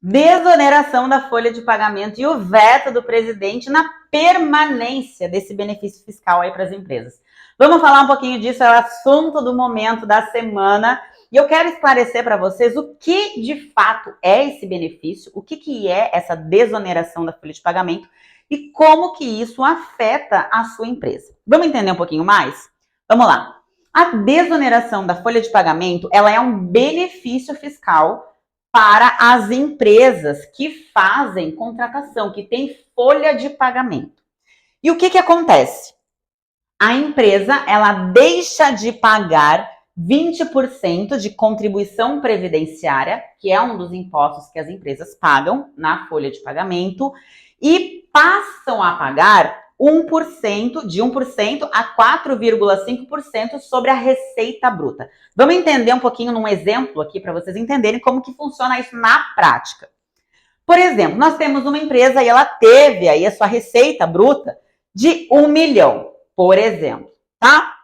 desoneração da folha de pagamento e o veto do presidente na permanência desse benefício fiscal aí para as empresas. Vamos falar um pouquinho disso, é o assunto do momento da semana. E eu quero esclarecer para vocês o que de fato é esse benefício, o que é essa desoneração da folha de pagamento e como que isso afeta a sua empresa. Vamos entender um pouquinho mais? Vamos lá. A desoneração da folha de pagamento, ela é um benefício fiscal para as empresas que fazem contratação, que tem folha de pagamento. E o que acontece? A empresa, ela deixa de pagar 20% de contribuição previdenciária, que é um dos impostos que as empresas pagam na folha de pagamento, e passam a pagar 1%, de 1% a 4,5% sobre a receita bruta. Vamos entender um pouquinho num exemplo aqui para vocês entenderem como que funciona isso na prática. Por exemplo, nós temos uma empresa e ela teve aí a sua receita bruta de 1 milhão, por exemplo, tá?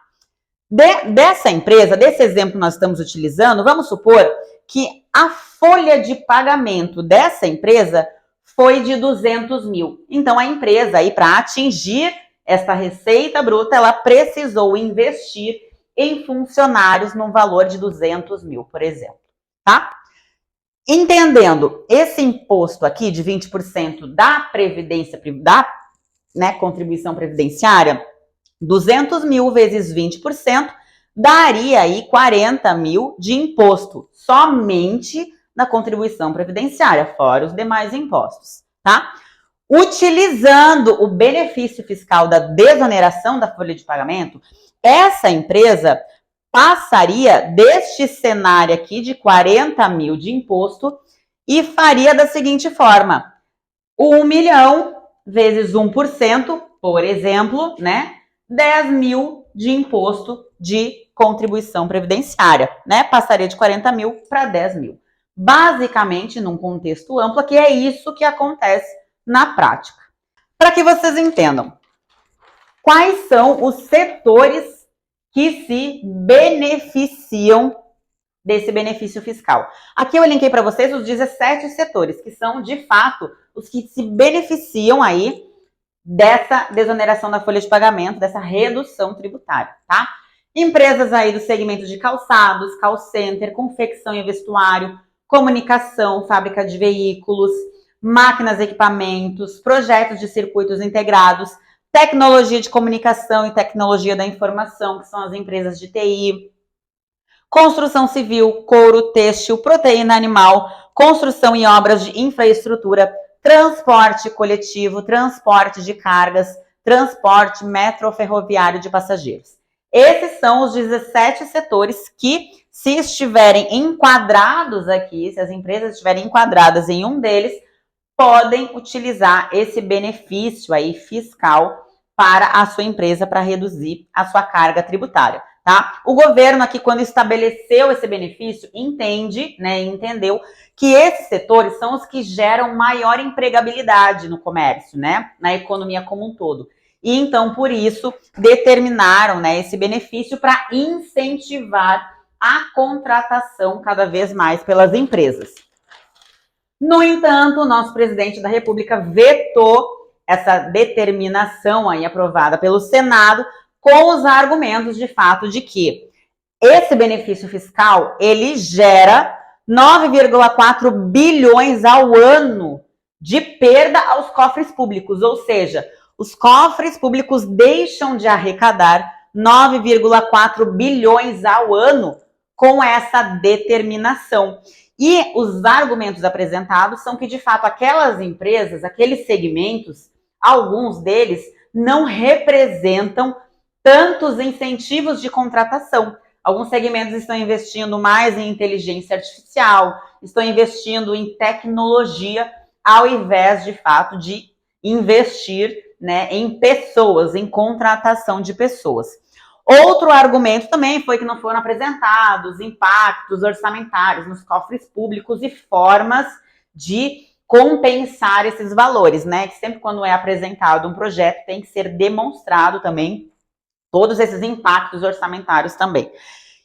Dessa empresa, desse exemplo que nós estamos utilizando, vamos supor que a folha de pagamento dessa empresa foi de 200 mil. Então, a empresa, aí, para atingir essa receita bruta, ela precisou investir em funcionários no valor de 200 mil, por exemplo, tá? Entendendo esse imposto aqui de 20% da previdência, da contribuição previdenciária, 200 mil vezes 20% daria aí 40 mil de imposto, somente na contribuição previdenciária, fora os demais impostos, tá? Utilizando o benefício fiscal da desoneração da folha de pagamento, essa empresa passaria deste cenário aqui de 40 mil de imposto e faria da seguinte forma: 1 milhão vezes 1%, por exemplo, né? 10 mil de imposto de contribuição previdenciária, né? Passaria de 40 mil para 10 mil. Basicamente, num contexto amplo, que é isso que acontece na prática. Para que vocês entendam, quais são os setores que se beneficiam desse benefício fiscal? Aqui eu elenquei para vocês os 17 setores, que são, de fato, os que se beneficiam aí dessa desoneração da folha de pagamento, dessa redução tributária, tá? Empresas aí do segmento de calçados, call center, confecção e vestuário, comunicação, fábrica de veículos, máquinas e equipamentos, projetos de circuitos integrados, tecnologia de comunicação e tecnologia da informação, que são as empresas de TI, construção civil, couro, têxtil, proteína animal, construção e obras de infraestrutura, transporte coletivo, transporte de cargas, transporte metroferroviário de passageiros. Esses são os 17 setores que, se estiverem enquadrados aqui, se as empresas estiverem enquadradas em um deles, podem utilizar esse benefício aí fiscal para a sua empresa, para reduzir a sua carga tributária, tá? O governo aqui, quando estabeleceu esse benefício, entendeu que esses setores são os que geram maior empregabilidade no comércio, né? Na economia como um todo. E então, por isso, determinaram, né, esse benefício para incentivar a contratação cada vez mais pelas empresas. No entanto, o nosso presidente da República vetou essa determinação aí aprovada pelo Senado com os argumentos de fato de que esse benefício fiscal, ele gera 9,4 bilhões ao ano de perda aos cofres públicos, ou seja, os cofres públicos deixam de arrecadar 9,4 bilhões ao ano com essa determinação. E os argumentos apresentados são que, de fato, aquelas empresas, aqueles segmentos, alguns deles não representam tantos incentivos de contratação. Alguns segmentos estão investindo mais em inteligência artificial, estão investindo em tecnologia, ao invés, de fato, de investir, né, em pessoas, em contratação de pessoas. Outro argumento também foi que não foram apresentados impactos orçamentários nos cofres públicos e formas de compensar esses valores, né? Que sempre quando é apresentado um projeto tem que ser demonstrado também todos esses impactos orçamentários também.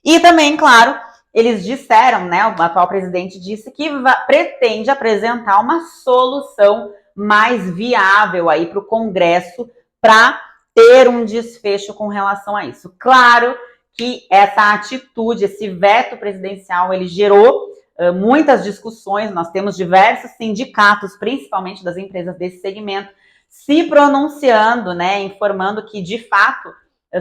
E também, claro, eles disseram, né, o atual presidente disse que pretende apresentar uma solução mais viável aí para o Congresso para ter um desfecho com relação a isso. Claro que essa atitude, esse veto presidencial, ele gerou muitas discussões. Nós temos diversos sindicatos, principalmente das empresas desse segmento, se pronunciando, né, informando que, de fato,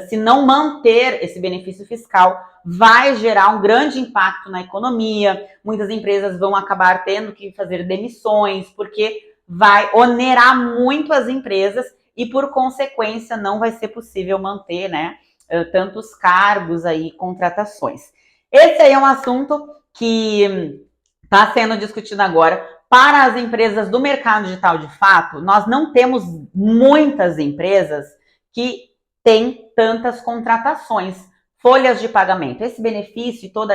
se não manter esse benefício fiscal, vai gerar um grande impacto na economia. Muitas empresas vão acabar tendo que fazer demissões, porque vai onerar muito as empresas e, por consequência, não vai ser possível manter, né, tantos cargos aí, contratações. Esse aí é um assunto que está sendo discutido agora. Para as empresas do mercado digital, de fato, nós não temos muitas empresas que têm tantas contratações, folhas de pagamento. Esse benefício e todo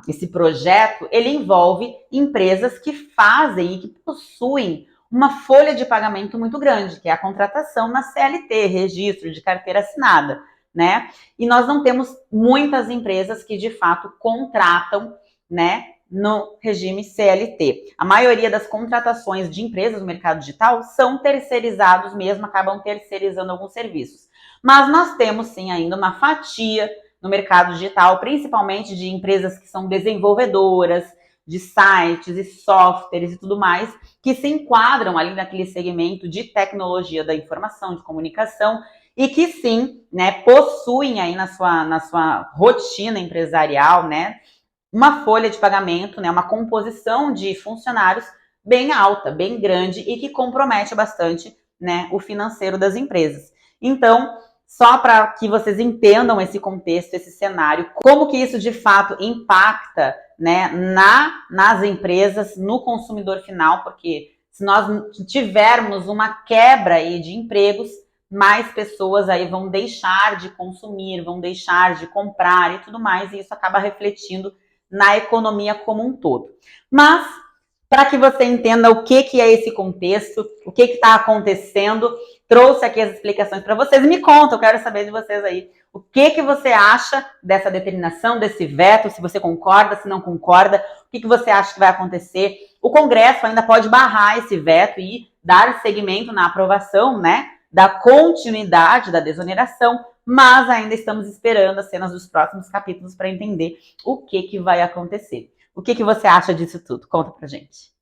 esse projeto, ele envolve empresas que fazem e que possuem uma folha de pagamento muito grande, que é a contratação na CLT, registro de carteira assinada, né? E nós não temos muitas empresas que, de fato, contratam, né, no regime CLT. A maioria das contratações de empresas no mercado digital são terceirizados mesmo, acabam terceirizando alguns serviços. Mas nós temos sim ainda uma fatia no mercado digital, principalmente de empresas que são desenvolvedoras de sites e softwares e tudo mais, que se enquadram ali naquele segmento de tecnologia da informação, de comunicação, e que sim, né, possuem aí na sua rotina empresarial, né, uma folha de pagamento, né, uma composição de funcionários bem alta, bem grande e que compromete bastante, né, o financeiro das empresas. Então, só para que vocês entendam esse contexto, esse cenário, como que isso de fato impacta, né, nas empresas, no consumidor final, porque se nós tivermos uma quebra aí de empregos, mais pessoas aí vão deixar de consumir, vão deixar de comprar e tudo mais, e isso acaba refletindo na economia como um todo. Mas, para que você entenda o que é esse contexto, o que está acontecendo, trouxe aqui as explicações para vocês. Me conta, eu quero saber de vocês aí. O que você acha dessa determinação, desse veto, se você concorda, se não concorda, o que você acha que vai acontecer? O Congresso ainda pode barrar esse veto e dar seguimento na aprovação, né, da continuidade da desoneração, mas ainda estamos esperando as cenas dos próximos capítulos para entender o que vai acontecer. O que você acha disso tudo? Conta pra gente.